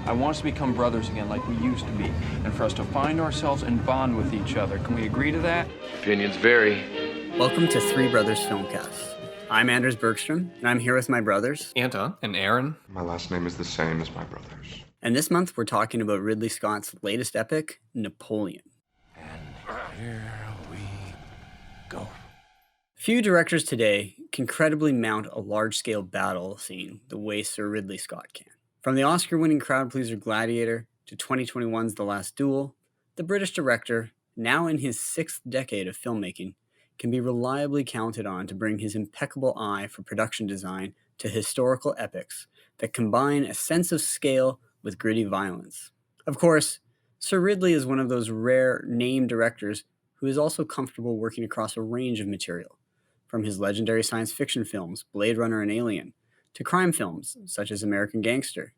I want us to become brothers again like we used to be, and for us to find ourselves and bond with each other. Can we agree to that? Opinions vary. Welcome to Three Brothers Filmcast. I'm Anders Bergstrom, and I'm here with my brothers, Anton and Aaron. My last name is the same as my brother's. And this month we're talking about Ridley Scott's latest epic, Napoleon. And here we go. Few directors today can credibly mount a large-scale battle scene the way Sir Ridley Scott can. From the Oscar-winning crowd-pleaser Gladiator to 2021's The Last Duel, the British director, now in his sixth decade of filmmaking, can be reliably counted on to bring his impeccable eye for production design to historical epics that combine a sense of scale with gritty violence. Of course, Sir Ridley is one of those rare name directors who is also comfortable working across a range of material, from his legendary science fiction films, Blade Runner and Alien, to crime films such as American Gangster,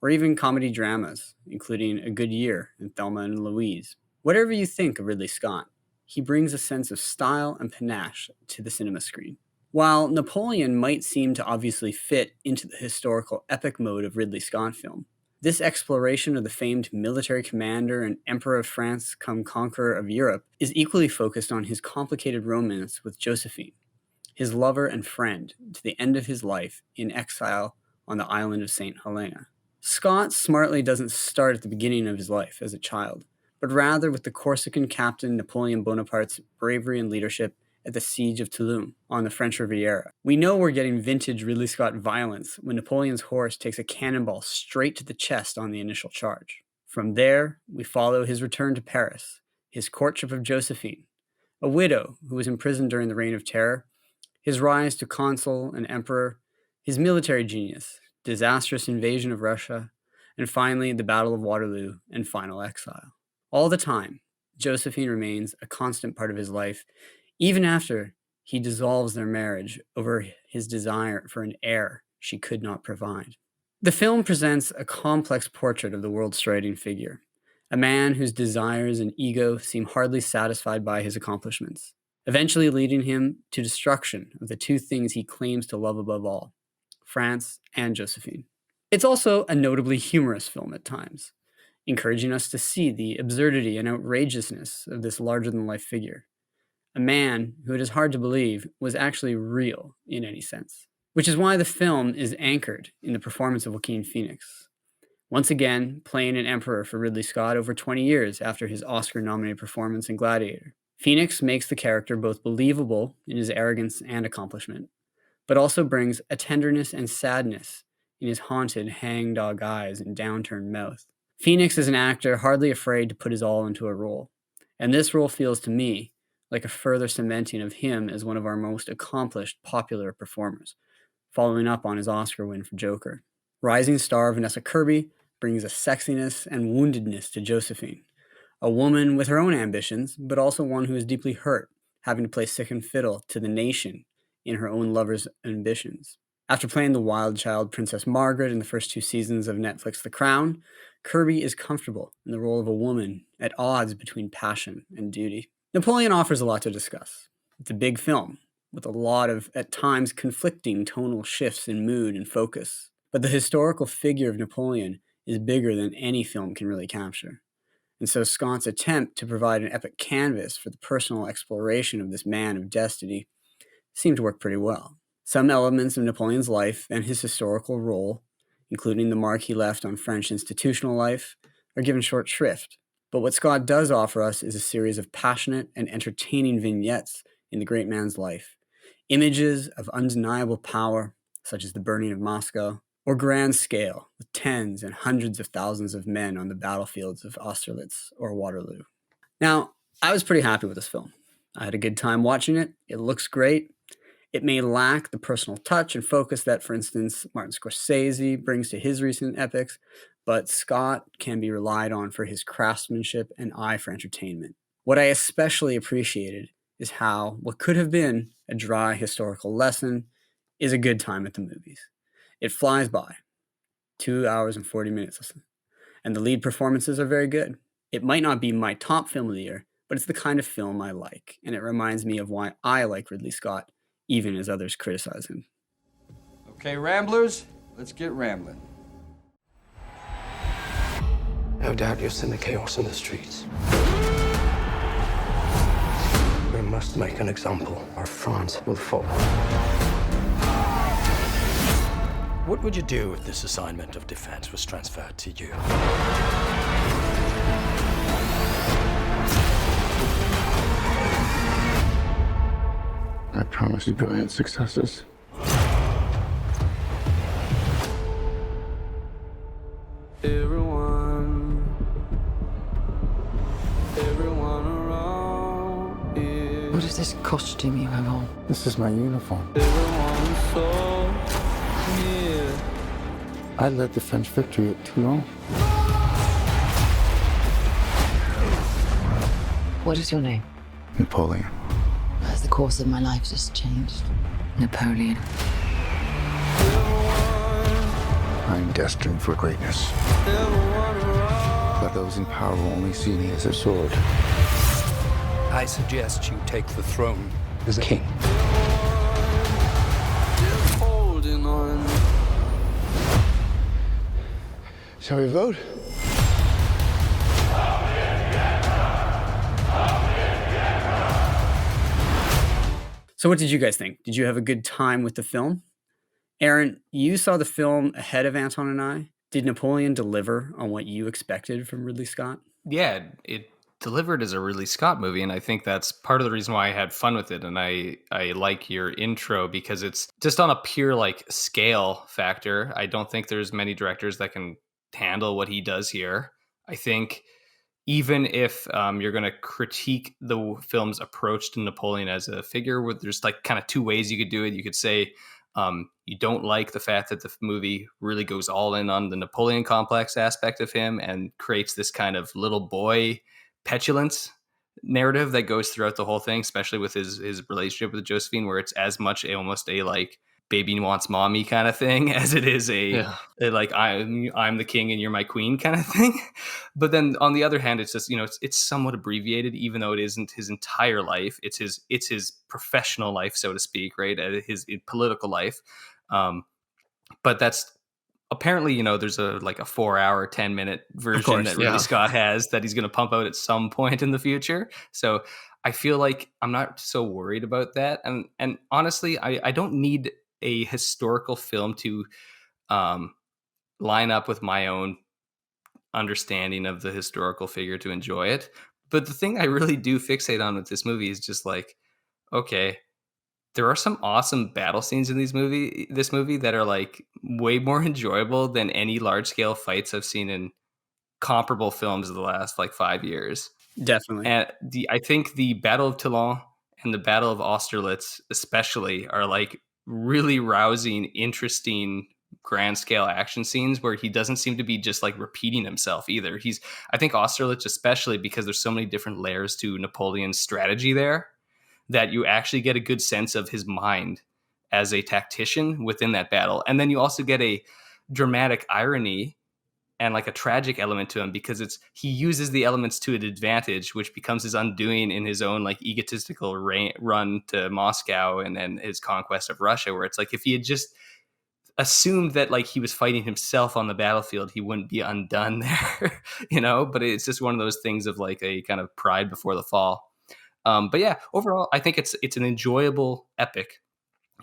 or even comedy dramas, including A Good Year and Thelma and Louise. Whatever you think of Ridley Scott, he brings a sense of style and panache to the cinema screen. While Napoleon might seem to obviously fit into the historical epic mode of Ridley Scott film, this exploration of the famed military commander and Emperor of France come conqueror of Europe is equally focused on his complicated romance with Josephine, his lover and friend to the end of his life in exile on the island of St. Helena. Scott smartly doesn't start at the beginning of his life as a child, but rather with the Corsican captain Napoleon Bonaparte's bravery and leadership at the siege of Toulon on the French Riviera. We know we're getting vintage Ridley Scott violence when Napoleon's horse takes a cannonball straight to the chest on the initial charge. From there, we follow his return to Paris, his courtship of Josephine, a widow who was imprisoned during the Reign of Terror, his rise to consul and emperor, his military genius, disastrous invasion of Russia, and finally the Battle of Waterloo and final exile. All the time, Josephine remains a constant part of his life, even after he dissolves their marriage over his desire for an heir she could not provide. The film presents a complex portrait of the world's striding figure, a man whose desires and ego seem hardly satisfied by his accomplishments, eventually leading him to destruction of the two things he claims to love above all, France and Josephine. It's also a notably humorous film at times, encouraging us to see the absurdity and outrageousness of this larger-than-life figure, a man who it is hard to believe was actually real in any sense, which is why the film is anchored in the performance of Joaquin Phoenix, once again playing an emperor for Ridley Scott over 20 years after his Oscar-nominated performance in Gladiator. Phoenix makes the character both believable in his arrogance and accomplishment, but also brings a tenderness and sadness in his haunted hangdog eyes and downturned mouth. Phoenix is an actor hardly afraid to put his all into a role, and this role feels to me like a further cementing of him as one of our most accomplished popular performers, following up on his Oscar win for Joker. Rising star Vanessa Kirby brings a sexiness and woundedness to Josephine, a woman with her own ambitions, but also one who is deeply hurt, having to play second fiddle to the nation in her own lover's ambitions. After playing the wild child Princess Margaret in the first two seasons of Netflix The Crown, Kirby is comfortable in the role of a woman at odds between passion and duty. Napoleon offers a lot to discuss. It's a big film, with a lot of, at times, conflicting tonal shifts in mood and focus. But the historical figure of Napoleon is bigger than any film can really capture. And so Scott's attempt to provide an epic canvas for the personal exploration of this man of destiny seemed to work pretty well. Some elements of Napoleon's life and his historical role, including the mark he left on French institutional life, are given short shrift. But what Scott does offer us is a series of passionate and entertaining vignettes in the great man's life. Images of undeniable power, such as the burning of Moscow, or grand scale, with tens and hundreds of thousands of men on the battlefields of Austerlitz or Waterloo. Now, I was pretty happy with this film. I had a good time watching it. It looks great. It may lack the personal touch and focus that, for instance, Martin Scorsese brings to his recent epics, but Scott can be relied on for his craftsmanship and eye for entertainment. What I especially appreciated is how what could have been a dry historical lesson is a good time at the movies. It flies by, 2 hours and 40 minutes, and the lead performances are very good. It might not be my top film of the year, but it's the kind of film I like, and it reminds me of why I like Ridley Scott, even as others criticize him. Okay, Ramblers, let's get rambling. No doubt you've seen the chaos in the streets. We must make an example, or France will fall. What would you do if this assignment of defense was transferred to you? I promise you brilliant successes. Everyone around here. What is this costume you have on? This is my uniform. Everyone's so near. I led the French victory at Toulon. What is your name? Napoleon. Has the course of my life just changed? Napoleon. I'm destined for greatness. But those in power will only see me as a sword. I suggest you take the throne as a king. Holding on. Shall we vote? So what did you guys think? Did you have a good time with the film? Aaron, you saw the film ahead of Anton and I. Did Napoleon deliver on what you expected from Ridley Scott? Yeah, it delivered as a Ridley Scott movie, and I think that's part of the reason why I had fun with it. And I like your intro because it's just on a pure like scale factor. I don't think there's many directors that can handle what he does here. I think even if you're going to critique the film's approach to Napoleon as a figure, there's like kind of two ways you could do it. You could say you don't like the fact that the movie really goes all in on the Napoleon complex aspect of him and creates this kind of little boy petulance narrative that goes throughout the whole thing, especially with his relationship with Josephine, where it's as much almost a like baby wants mommy kind of thing as it is a like I'm the king and you're my queen kind of thing. But then on the other hand, it's just, it's somewhat abbreviated, even though it isn't his entire life. It's his professional life, so to speak, right? His political life. But that's apparently, there's a 4-hour, 10-minute version that Ridley Scott has that he's going to pump out at some point in the future. So I feel like I'm not so worried about that. And honestly, I don't need a historical film to line up with my own understanding of the historical figure to enjoy it. But the thing I really do fixate on with this movie is just like, okay, there are some awesome battle scenes in this movie that are like way more enjoyable than any large scale fights I've seen in comparable films of the last like 5 years. Definitely. And I think the Battle of Toulon and the Battle of Austerlitz especially are like really rousing, interesting, grand scale action scenes where he doesn't seem to be just like repeating himself either. I think Austerlitz especially, because there's so many different layers to Napoleon's strategy there, that you actually get a good sense of his mind as a tactician within that battle. And then you also get a dramatic irony and like a tragic element to him, because he uses the elements to an advantage, which becomes his undoing in his own like egotistical run to Moscow and then his conquest of Russia, where it's like if he had just assumed that like he was fighting himself on the battlefield, he wouldn't be undone there, but it's just one of those things of like a kind of pride before the fall. But yeah, overall, I think it's an enjoyable epic.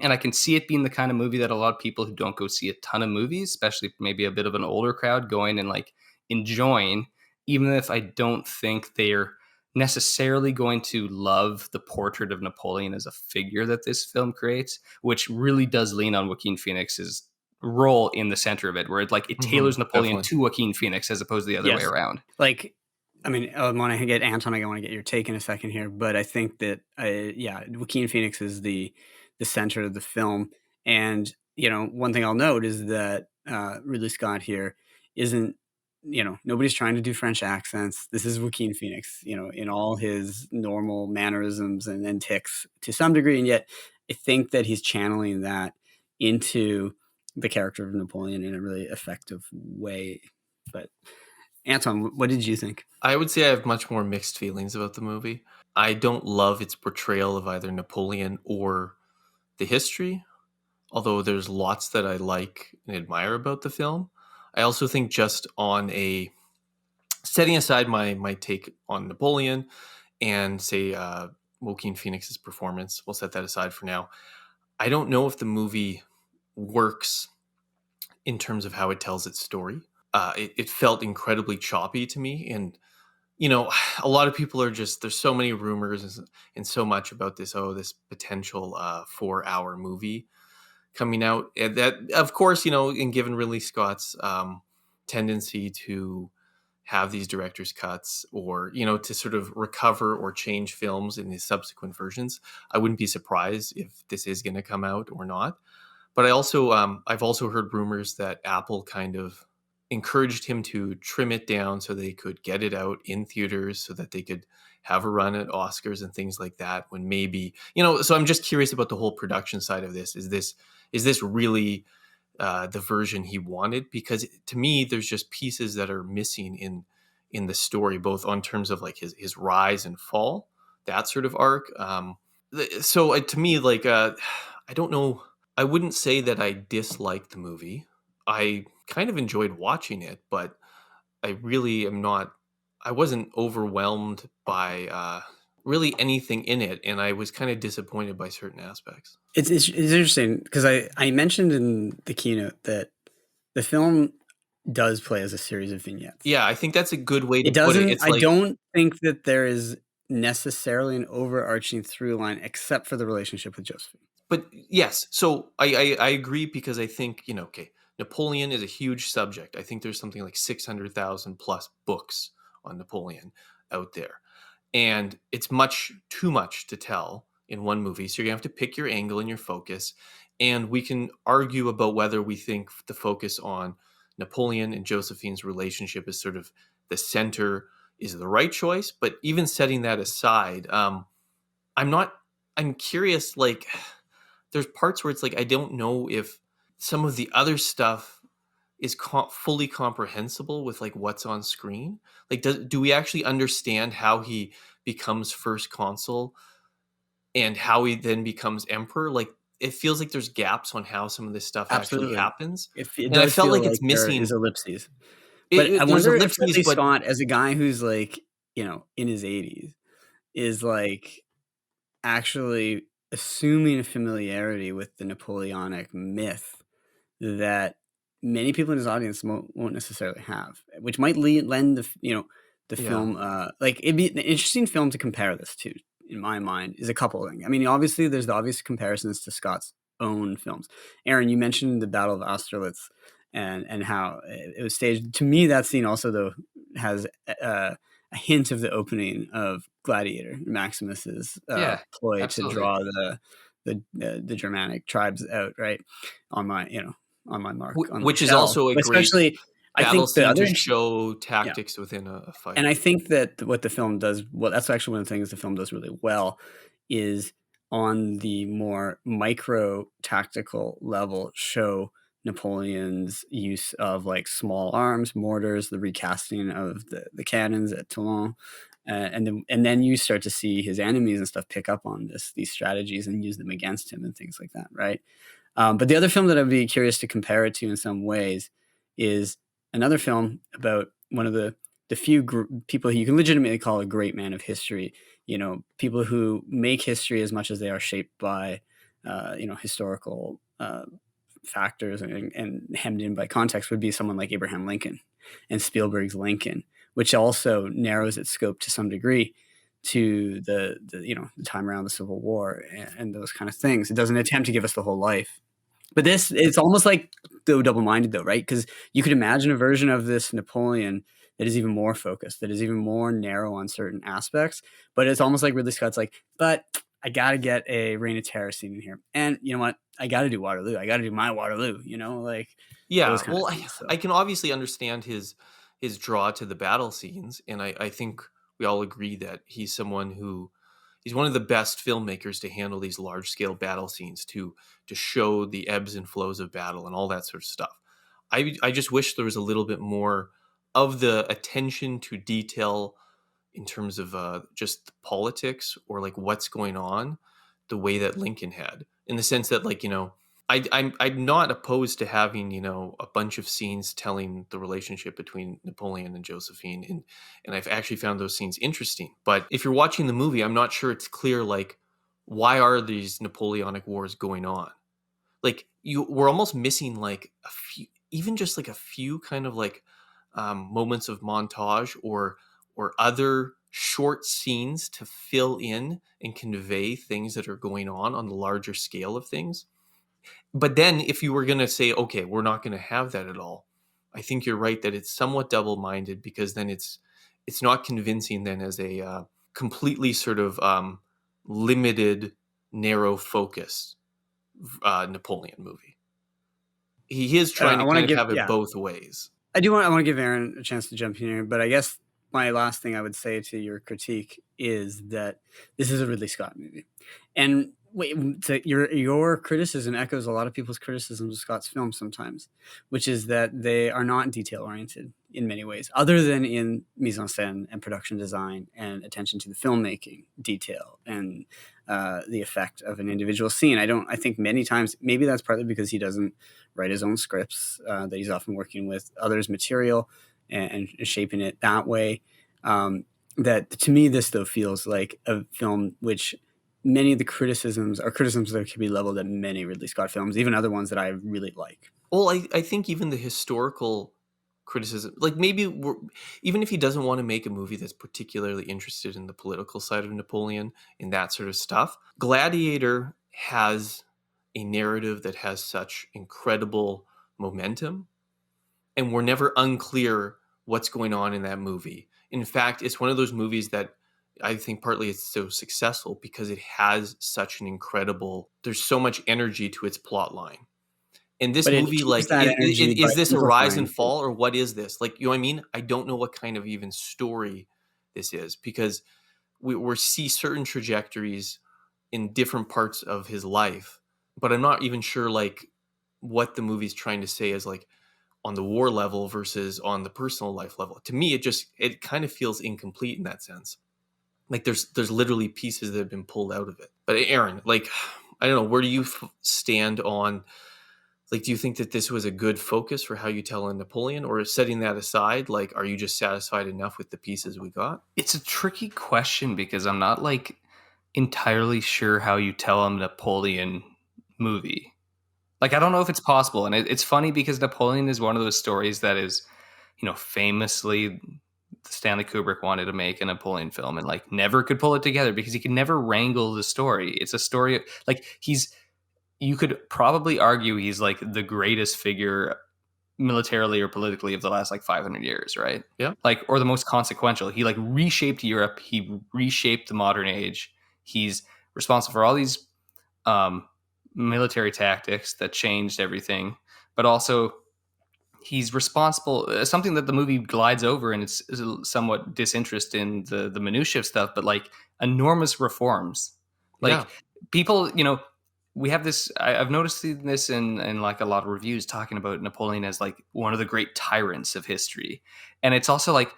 And I can see it being the kind of movie that a lot of people who don't go see a ton of movies, especially maybe a bit of an older crowd, going and like enjoying, even if I don't think they're necessarily going to love the portrait of Napoleon as a figure that this film creates, which really does lean on Joaquin Phoenix's role in the center of it, where it tailors Napoleon to Joaquin Phoenix as opposed to the other way around. Like, I mean, I want to get Anton. I want to get your take in a second here, but I think that, Joaquin Phoenix is the center of the film. And, one thing I'll note is that Ridley Scott here isn't, nobody's trying to do French accents. This is Joaquin Phoenix, in all his normal mannerisms and tics to some degree. And yet I think that he's channeling that into the character of Napoleon in a really effective way. But Anton, what did you think? I would say I have much more mixed feelings about the movie. I don't love its portrayal of either Napoleon or the history, although there's lots that I like and admire about the film. I also think just on a setting aside my take on Napoleon and say Joaquin Phoenix's performance, we'll set that aside for now. I don't know if the movie works in terms of how it tells its story. It felt incredibly choppy to me, and a lot of people are just, there's so many rumors and so much about this potential 4-hour movie coming out. And that, of course, in given Ridley Scott's tendency to have these director's cuts, or to sort of recover or change films in the subsequent versions, I wouldn't be surprised if this is going to come out or not. But I've also heard rumors that Apple kind of encouraged him to trim it down so they could get it out in theaters, so that they could have a run at Oscars and things like that, when maybe, so I'm just curious about the whole production side of this. Is this really the version he wanted? Because to me, there's just pieces that are missing in the story, both on terms of like his rise and fall, that sort of arc. So to me, like, I don't know. I wouldn't say that I disliked the movie. I kind of enjoyed watching it, but I really am not, I wasn't overwhelmed by really anything in it. And I was kind of disappointed by certain aspects. It's interesting because I mentioned in the keynote that the film does play as a series of vignettes. Yeah, I think that's a good way to It put doesn't, it. It's I like, don't think that there is necessarily an overarching through line except for the relationship with Josephine. but yes, so I agree, because I think, okay, Napoleon is a huge subject. I think there's something like 600,000 plus books on Napoleon out there. And it's too much to tell in one movie. So you're going to have to pick your angle and your focus. And we can argue about whether we think the focus on Napoleon and Josephine's relationship is sort of the center is the right choice. But even setting that aside, I'm curious, like, there's parts where it's like, I don't know if some of the other stuff is fully comprehensible with like what's on screen. Like, do we actually understand how he becomes first consul and how he then becomes emperor? Like, it feels like there's gaps on how some of this stuff Absolutely actually happens. And I felt like it's missing. There's ellipses. But I There's wonder if ellipses, Ridley but Scott, as a guy who's like, in his 80s, is like actually assuming a familiarity with the Napoleonic myth that many people in his audience won't necessarily have, which might lend the film, like, it'd be an interesting film to compare this to, in my mind, is a couple of things. I mean, obviously there's the obvious comparisons to Scott's own films. Aaron, you mentioned the Battle of Austerlitz and how it was staged. To me, that scene also, though, has a hint of the opening of Gladiator, Maximus's ploy absolutely. to draw the Germanic tribes out, right, on my mark, which is also a great especially. I battle think the scene other to show tactics within a fight. and I think that what the film does, well, that's actually one of the things the film does really well, is on the more micro tactical level show Napoleon's use of like small arms, mortars, the recasting of the cannons at Toulon, and then you start to see his enemies and stuff pick up on these strategies and use them against him and things like that, right? But the other film that I'd be curious to compare it to in some ways is another film about one of the few people you can legitimately call a great man of history. People who make history as much as they are shaped by, historical factors and hemmed in by context, would be someone like Abraham Lincoln and Spielberg's Lincoln, which also narrows its scope to some degree to the time around the Civil War and those kind of things. It doesn't attempt to give us the whole life. But it's almost like double-minded, though, right? Because you could imagine a version of this Napoleon that is even more focused, that is even more narrow on certain aspects. But it's almost like Ridley Scott's like, but I got to get a Reign of Terror scene in here. And you know what? I got to do Waterloo. I got to do my Waterloo, like. Yeah, well, I can obviously understand his draw to the battle scenes. And I think we all agree that he's one of the best filmmakers to handle these large scale battle scenes, to show the ebbs and flows of battle and all that sort of stuff. I just wish there was a little bit more of the attention to detail in terms of just politics or like what's going on, the way that Lincoln had, in the sense that, like, I'm not opposed to having, you know, a bunch of scenes telling the relationship between Napoleon and Josephine, and I've actually found those scenes interesting. But if you're watching the movie, I'm not sure it's clear, like, why are these Napoleonic wars going on? Like, we're almost missing like a few, even just like a few kind of like moments of montage or other short scenes to fill in and convey things that are going on the larger scale of things. But then if you were going to say, okay, we're not going to have that at all, I think you're right that it's somewhat double-minded, because then it's not convincing then as a completely sort of limited, narrow focus Napoleon movie. He is trying to kind of have it both ways. I want to give Aaron a chance to jump in here, but I guess my last thing I would say to your critique is that this is a Ridley Scott movie. And your criticism echoes a lot of people's criticisms of Scott's films sometimes, which is that they are not detail-oriented in many ways, other than in mise-en-scène and production design and attention to the filmmaking detail and the effect of an individual scene. I think many times, maybe that's partly because he doesn't write his own scripts, that he's often working with others' material and shaping it that way. That to me, this though feels like a film which many of the criticisms are criticisms that can be leveled at many Ridley Scott films, even other ones that I really like. Well, I think even the historical criticism, like maybe even if he doesn't want to make a movie that's particularly interested in the political side of Napoleon and that sort of stuff, Gladiator has a narrative that has such incredible momentum, and we're never unclear what's going on in that movie. In fact, it's one of those movies that I think partly it's so successful because it has such an incredible, there's so much energy to its plot line. And this movie, like, is this a rise and fall, or what is this? Like, you know what I mean? I don't know what kind of even story this is, because we see certain trajectories in different parts of his life, but I'm not even sure, like, what the movie's trying to say is, like, on the war level versus on the personal life level. To me, it kind of feels incomplete in that sense. Like there's literally pieces that have been pulled out of it. But Aaron, like, I don't know, where do you stand on, like, do you think that this was a good focus for how you tell a Napoleon, or setting that aside, like, are you just satisfied enough with the pieces we got? It's a tricky question because I'm not like entirely sure how you tell a Napoleon movie. Like, I don't know if it's possible. And it's funny because Napoleon is one of those stories that is, you know, famously Stanley Kubrick wanted to make a Napoleon film and like never could pull it together because he could never wrangle the story. It's a story like you could probably argue he's like the greatest figure militarily or politically of the last like 500 years, right? Yeah. Like, or the most consequential. He like reshaped Europe. He reshaped the modern age. He's responsible for all these military tactics that changed everything, but also he's responsible, something that the movie glides over and it's somewhat disinterest in the minutiae of stuff, but like enormous reforms. Like people, you know, we have this, I've noticed this in like a lot of reviews talking about Napoleon as like one of the great tyrants of history. And it's also like,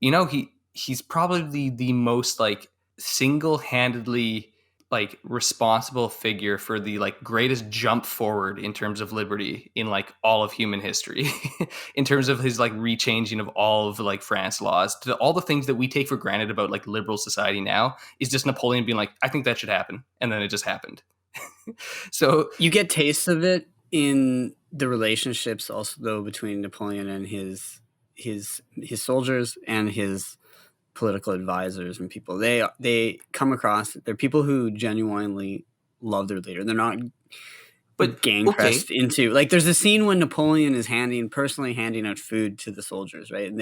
you know, he's probably the most like single-handedly like responsible figure for the like greatest jump forward in terms of liberty in like all of human history in terms of his like rechanging of all of like France laws to all the things that we take for granted about like liberal society now is just Napoleon being like, I think that should happen. And then it just happened. So you get tastes of it in the relationships also though between Napoleon and his soldiers and his political advisors and people. They come across, they're people who genuinely love their leader. They're not gang pressed into, like, there's a scene when Napoleon is personally handing out food to the soldiers, right? And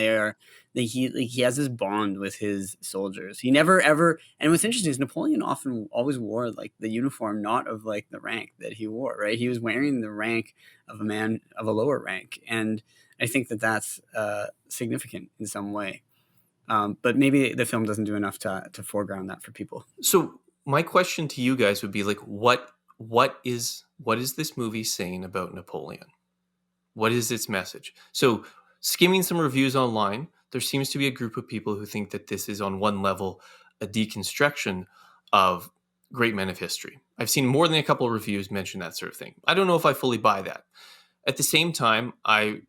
he has this bond with his soldiers. He never ever, and what's interesting is Napoleon always wore like the uniform, not of like the rank that he wore, right? He was wearing the rank of a man of a lower rank. And I think that that's significant in some way. But maybe the film doesn't do enough to foreground that for people. So my question to you guys would be like, what is this movie saying about Napoleon? What is its message? So skimming some reviews online, there seems to be a group of people who think that this is on one level a deconstruction of great men of history. I've seen more than a couple of reviews mention that sort of thing. I don't know if I fully buy that. At the same time, I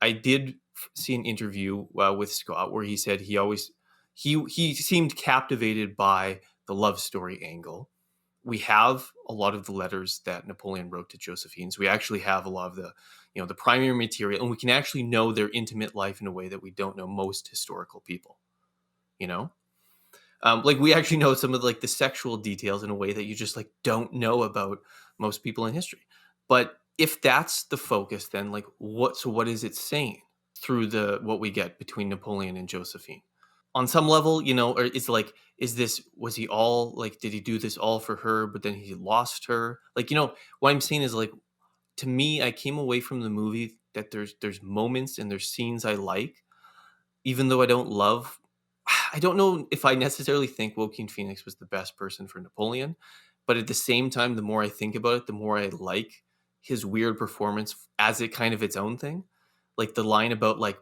did see an interview with Scott where he said he seemed captivated by the love story angle. We have a lot of the letters that Napoleon wrote to Josephine. So we actually have a lot of the primary material, and we can actually know their intimate life in a way that we don't know most historical people. Like we actually know some of like the sexual details in a way that you just like don't know about most people in history. But if that's the focus, then like what is it saying through what we get between Napoleon and Josephine? On some level, or was he all like, did he do this all for her, but then he lost her? Like, what I'm saying is like, to me, I came away from the movie that there's moments and there's scenes I like, even though I don't know if I necessarily think Joaquin Phoenix was the best person for Napoleon, but at the same time, the more I think about it, the more I like his weird performance as it kind of its own thing. Like the line about like,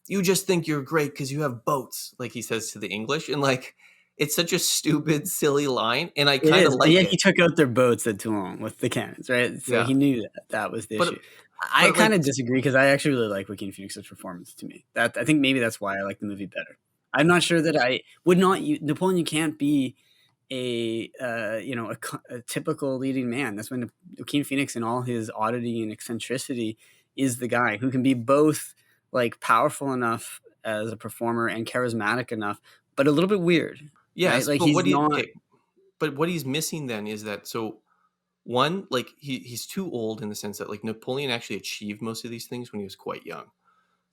you just think you're great because you have boats, like he says to the English. And like, it's such a stupid, silly line. And I kind of like it. He took out their boats at Toulon with the cannons, right? So he knew that was the issue. I kind of disagree because I actually really like Joaquin Phoenix's performance to me. I think maybe that's why I like the movie better. I'm not sure that I would not Napoleon can't be a typical leading man. That's when Joaquin Phoenix in all his oddity and eccentricity is the guy who can be both like powerful enough as a performer and charismatic enough, but a little bit weird. Yeah, right? Like but what he's missing then is that, so one, like he's too old in the sense that like Napoleon actually achieved most of these things when he was quite young.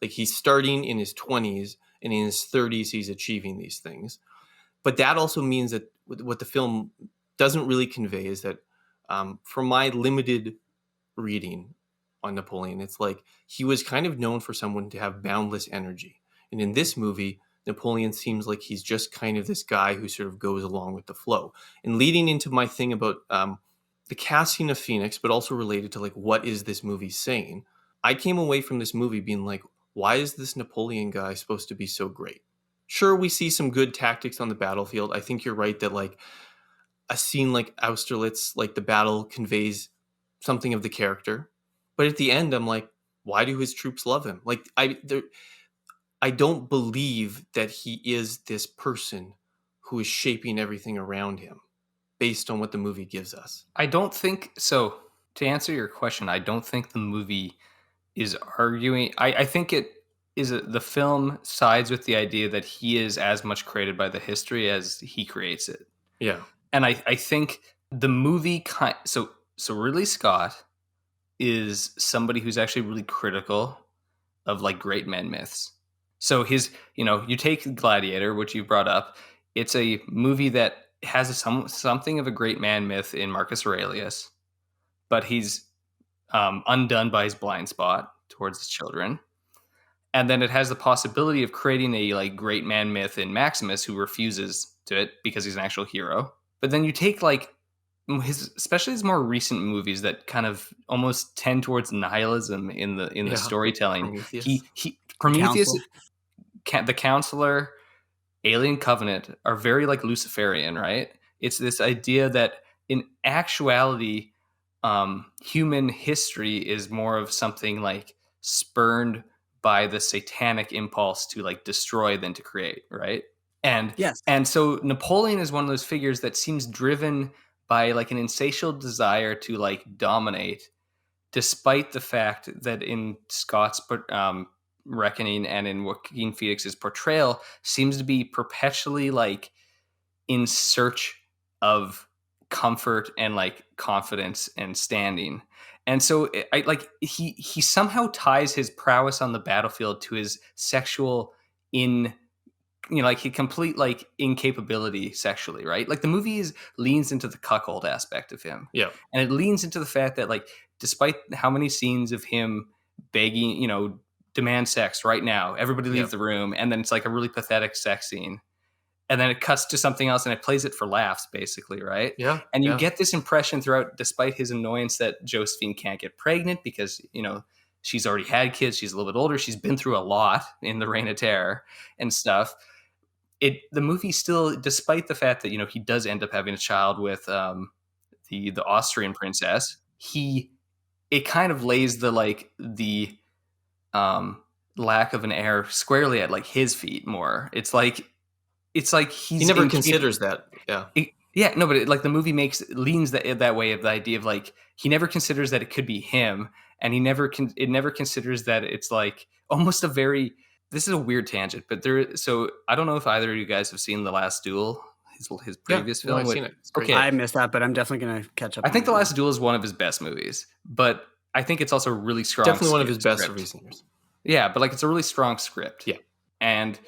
Like he's starting in his 20s and in his 30s he's achieving these things. But that also means that what the film doesn't really convey is that from my limited reading on Napoleon, it's like he was kind of known for someone to have boundless energy. And in this movie, Napoleon seems like he's just kind of this guy who sort of goes along with the flow. And leading into my thing about the casting of Phoenix, but also related to like, what is this movie saying? I came away from this movie being like, why is this Napoleon guy supposed to be so great? Sure, we see some good tactics on the battlefield. I think you're right that like a scene like Austerlitz, like the battle conveys something of the character. But at the end, I'm like, why do his troops love him? Like I don't believe that he is this person who is shaping everything around him based on what the movie gives us. I don't think so. To answer your question, I don't think the movie is arguing. I think it is the film sides with the idea that he is as much created by the history as he creates it. Yeah. And I think the movie so Ridley Scott is somebody who's actually really critical of like great men myths. So his, you take Gladiator, which you brought up. It's a movie that has something of a great man myth in Marcus Aurelius, but he's undone by his blind spot towards his children. And then it has the possibility of creating a like great man myth in Maximus, who refuses to it because he's an actual hero. But then you take like especially his more recent movies that kind of almost tend towards nihilism in the storytelling. Prometheus, the Counselor, Alien Covenant are very like Luciferian, right? It's this idea that in actuality, human history is more of something like spurned by the satanic impulse to like destroy than to create, right? And yes. And so Napoleon is one of those figures that seems driven by like an insatiable desire to like dominate, despite the fact that in Scott's reckoning and in Joaquin Phoenix's portrayal seems to be perpetually like in search of comfort and like confidence and standing. And so he somehow ties his prowess on the battlefield to his sexual complete like incapability sexually, right? Like the movie leans into the cuckold aspect of him. Yeah. And it leans into the fact that like, despite how many scenes of him begging, demand sex right now, everybody leaves the room. And then it's like a really pathetic sex scene. And then it cuts to something else and it plays it for laughs, basically, right? Yeah. And you get this impression throughout, despite his annoyance that Josephine can't get pregnant because, she's already had kids. She's a little bit older. She's been through a lot in the Reign of Terror and stuff. the movie still, despite the fact that, you know, he does end up having a child with the Austrian princess, it kind of lays the lack of an heir squarely at like his feet more. It's like He never considers that. Yeah. No, but the movie leans that way of the idea of like he never considers that it could be him, and it never considers that it's like almost a very. This is a weird tangent, but so I don't know if either of you guys have seen The Last Duel, his previous film. I've seen it. It's great. Okay, I missed that, but I'm definitely going to catch up. I think The Last Duel is one of his best movies, but I think it's also a really strong. Definitely one of his best script. of recent years. Yeah, but like it's a really strong script. Yeah, and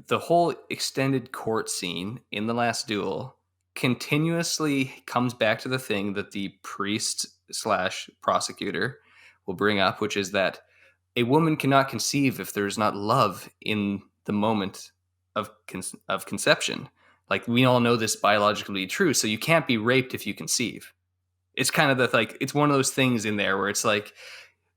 the whole extended court scene in The Last Duel continuously comes back to the thing that the priest / prosecutor will bring up, which is that a woman cannot conceive if there is not love in the moment of conception. Like, we all know this biologically true, so you can't be raped if you conceive. It's kind of it's one of those things in there where it's like,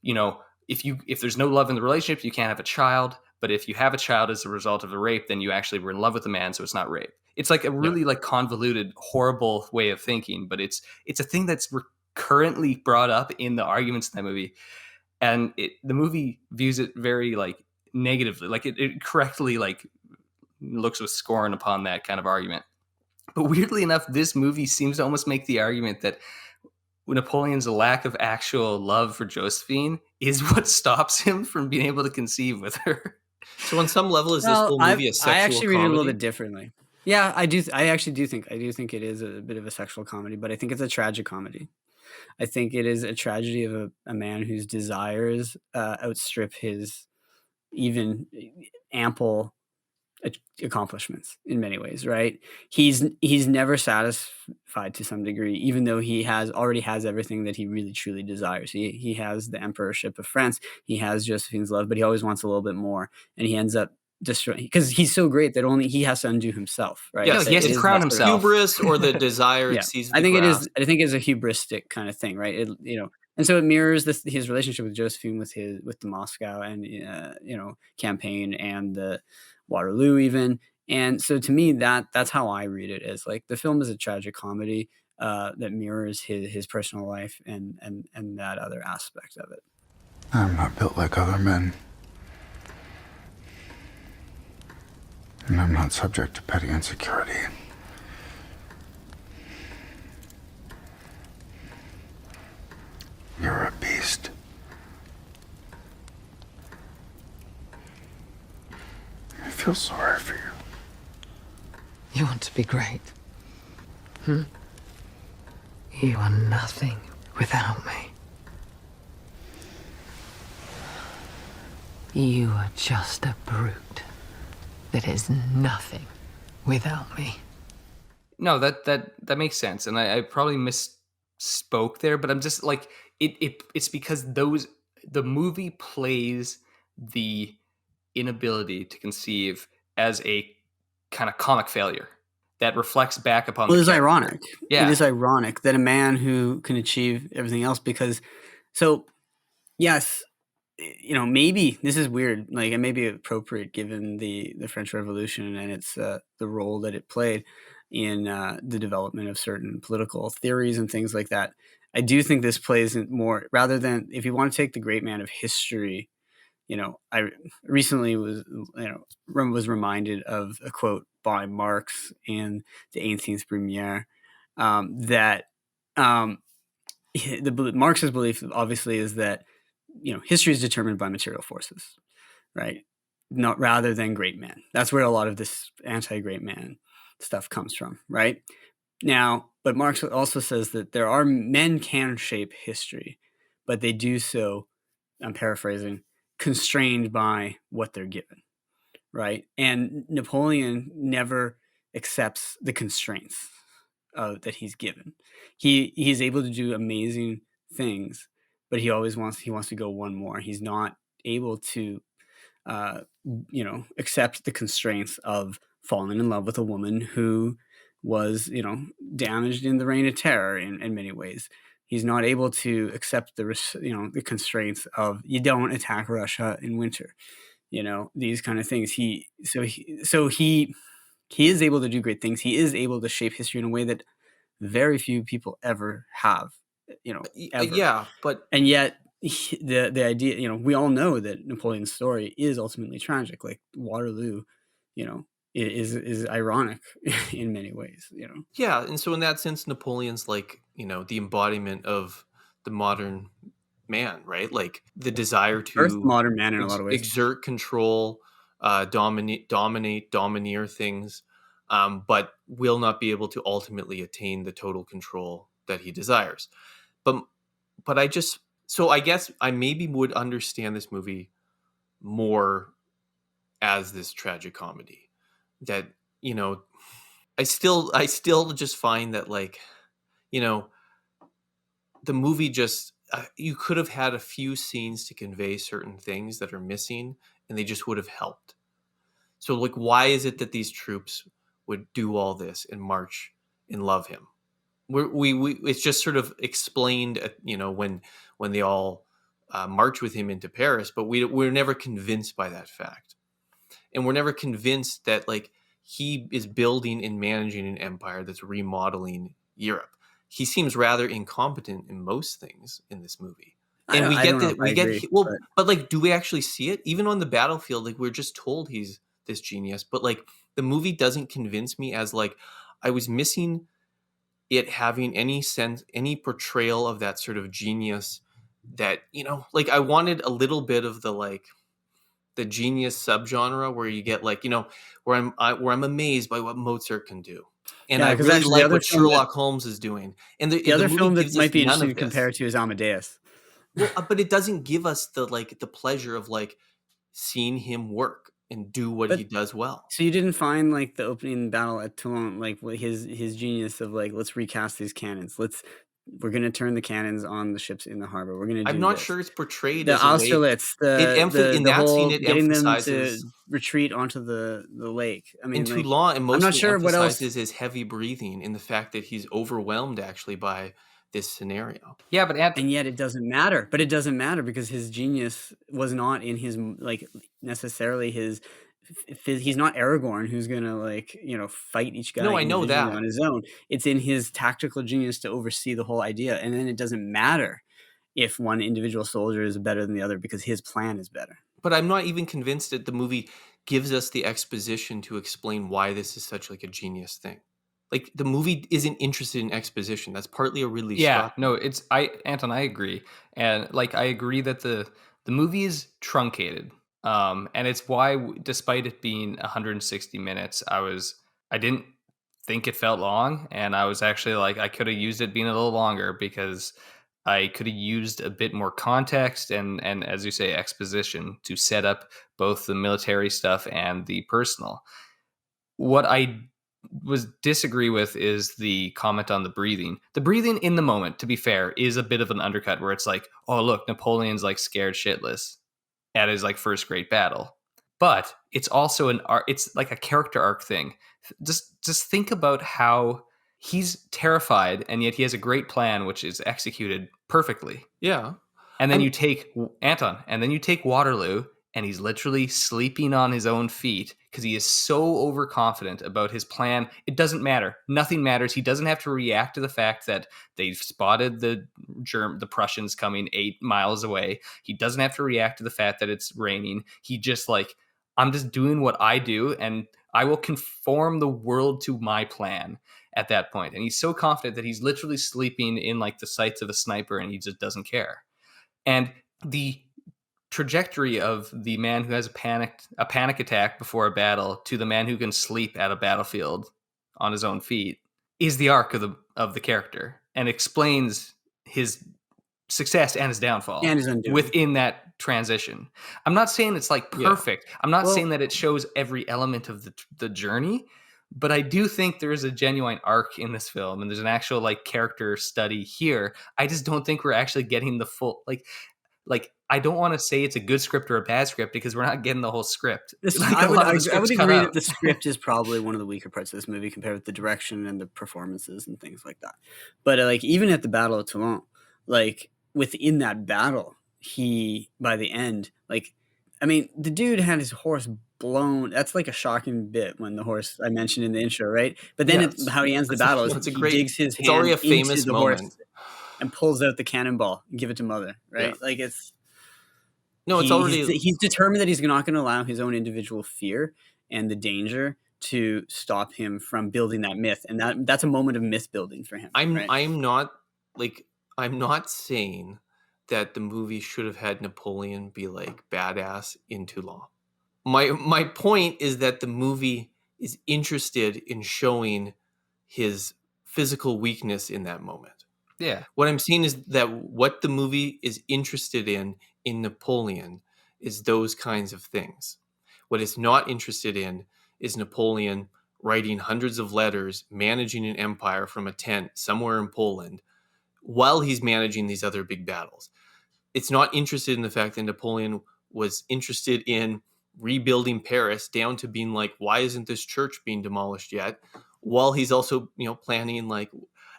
you know, if there's no love in the relationship, you can't have a child. But if you have a child as a result of a rape, then you actually were in love with the man, so it's not rape. It's like a really convoluted, horrible way of thinking, but it's a thing that's currently brought up in the arguments in that movie. And the movie views it very negatively, it correctly looks with scorn upon that kind of argument. But weirdly enough, this movie seems to almost make the argument that Napoleon's lack of actual love for Josephine is what stops him from being able to conceive with her. So on some level, is this whole movie a sexual I actually read comedy? it a little bit differently. Yeah, I do. I actually do think it is a bit of a sexual comedy, but I think it's a tragic comedy. I think it is a tragedy of a man whose desires outstrip his even ample accomplishments in many ways, right? He's never satisfied to some degree, even though he already has everything that he really truly desires. He has the emperorship of France, he has Josephine's love, but he always wants a little bit more, and he ends up destroying, because he's so great that only he has to undo himself, right? Yeah, he has to crown himself. Hubris or the desire exceeds the I think grasp. I think it's a hubristic kind of thing, right? And so it mirrors his relationship with Josephine, with the Moscow and campaign, and the Waterloo even. And so to me, that's how I read it, as like the film is a tragic comedy that mirrors his personal life and that other aspect of it. I'm not built like other men. And I'm not subject to petty insecurity. You're a beast. I feel sorry for you. You want to be great? You are nothing without me. You are just a brute that is nothing without me. No, that makes sense, and I probably misspoke there, but I'm just like it's because the movie plays the inability to conceive as a kind of comic failure that reflects back upon. Well, it's ironic. Yeah, it is ironic that a man who can achieve everything else, because so yes. Maybe this is weird, it may be appropriate given the French Revolution and its the role that it played in the development of certain political theories and things like that. I do think this plays in more, rather than, if you want to take the great man of history, I recently was reminded of a quote by Marx in the 18th Premiere, that Marx's belief obviously is that history is determined by material forces, right? Not rather than great men. That's where a lot of this anti-great man stuff comes from, right? Now, but Marx also says that men can shape history, but they do so, I'm paraphrasing, constrained by what they're given, right? And Napoleon never accepts the constraints that he's given. He's able to do amazing things, but he always wants to go one more. He's not able to, accept the constraints of falling in love with a woman who was, damaged in the Reign of Terror in many ways. He's not able to accept the constraints of, you don't attack Russia in winter. these kind of things. He is able to do great things. He is able to shape history in a way that very few people ever have, ever. Yeah, but And yet the idea, we all know that Napoleon's story is ultimately tragic. Like Waterloo, is ironic in many ways. yeah, and so in that sense, Napoleon's like, the embodiment of the modern man, right? Like the desire First to modern man in a lot of ways. exert control, domineer things, but will not be able to ultimately attain the total control that he desires. But I guess I maybe would understand this movie more as this tragic comedy. That I still just find that, like, the movie just you could have had a few scenes to convey certain things that are missing, and they just would have helped. So, like, why is it that these troops would do all this and march and love him? We it's just sort of explained, when they all march with him into Paris, but we're never convinced by that fact, and we're never convinced that, like, he is building and managing an empire that's remodeling Europe. He seems rather incompetent in most things in this movie. And we get that we get but like, do we actually see it? Even on the battlefield, like, we're just told he's this genius, but like the movie doesn't convince me, as like I was missing it having any sense, any portrayal of that sort of genius that, like, I wanted a little bit of the genius subgenre where you get, like, where I'm amazed by what Mozart can do. And I really like what Sherlock Holmes is doing. And the other movie film that gives might us be none interesting of to compare this. to is Amadeus. Well, but it doesn't give us the pleasure of, like, seeing him work and do what he does well. So you didn't find, like, the opening battle at Toulon, like, his genius of, like, let's recast these cannons. We're gonna turn the cannons on the ships in the harbor. We're gonna do I'm not this. sure it's portrayed The as a way. Austerlitz, In the that scene, whole it getting them emphasizes. to retreat onto the lake. I In mean, like, Toulon, it I'm not mostly sure what else. emphasizes his heavy breathing and the fact that he's overwhelmed actually by this scenario. Yeah, but And yet it doesn't matter. But it doesn't matter because his genius was not in his, like, necessarily his. He's not Aragorn who's gonna, like, fight each guy No, I know individually that. on his own. It's in his tactical genius to oversee the whole idea, and then it doesn't matter if one individual soldier is better than the other because his plan is better. But I'm not even convinced that the movie gives us the exposition to explain why this is such, like, a genius thing. Like, the movie isn't interested in exposition. That's partly a Ridley Scott. No, Anton, I agree. And, like, I agree that the movie is truncated. And it's why, despite it being 160 minutes, I didn't think it felt long, and I was actually like, I could have used it being a little longer because I could have used a bit more context and as you say, exposition to set up both the military stuff and the personal. What I disagree with is the comment on the breathing. The breathing in the moment, to be fair, is a bit of an undercut where it's like, oh, look, Napoleon's, like, scared shitless at his, like, first great battle. But it's also it's like a character arc thing. Just think about how he's terrified and yet he has a great plan which is executed perfectly. Yeah. And then you take Waterloo, and he's literally sleeping on his own feet because he is so overconfident about his plan. It doesn't matter. Nothing matters. He doesn't have to react to the fact that they've spotted the Prussians coming 8 miles away. He doesn't have to react to the fact that it's raining. He just, like, I'm just doing what I do, and I will conform the world to my plan at that point. And he's so confident that he's literally sleeping in, like, the sights of a sniper, and he just doesn't care. And the trajectory of the man who has a panic attack before a battle to the man who can sleep at a battlefield on his own feet is the arc of the character, and explains his success and his downfall And his undoing. within that transition. I'm not saying it's, like, perfect. I'm not saying that it shows every element of the journey, but I do think there is a genuine arc in this film, and there's an actual, like, character study here. I just don't think we're actually getting the full, like I don't want to say it's a good script or a bad script because we're not getting the whole script. I would agree that the script is probably one of the weaker parts of this movie compared with the direction and the performances and things like that. But, like, even at the Battle of Toulon, like, within that battle, he, by the end, like, I mean, the dude had his horse blown. That's like a shocking bit when the horse I mentioned in the intro, right? But then how he ends the battle is it's a he great- digs his it's hand already a into famous the moment. horse and pulls out the cannonball and give it to Mother, right? Yeah. Like it's already he's determined that he's not going to allow his own individual fear and the danger to stop him from building that myth, and that's a moment of myth building for him. right? I'm not saying that the movie should have had Napoleon be like badass in Toulon. My point is that the movie is interested in showing his physical weakness in that moment. Yeah. What I'm saying is that what the movie is interested in Napoleon is those kinds of things. What it's not interested in is Napoleon writing hundreds of letters, managing an empire from a tent somewhere in Poland while he's managing these other big battles. It's not interested in the fact that Napoleon was interested in rebuilding Paris down to being like, why isn't this church being demolished yet? While he's also, planning like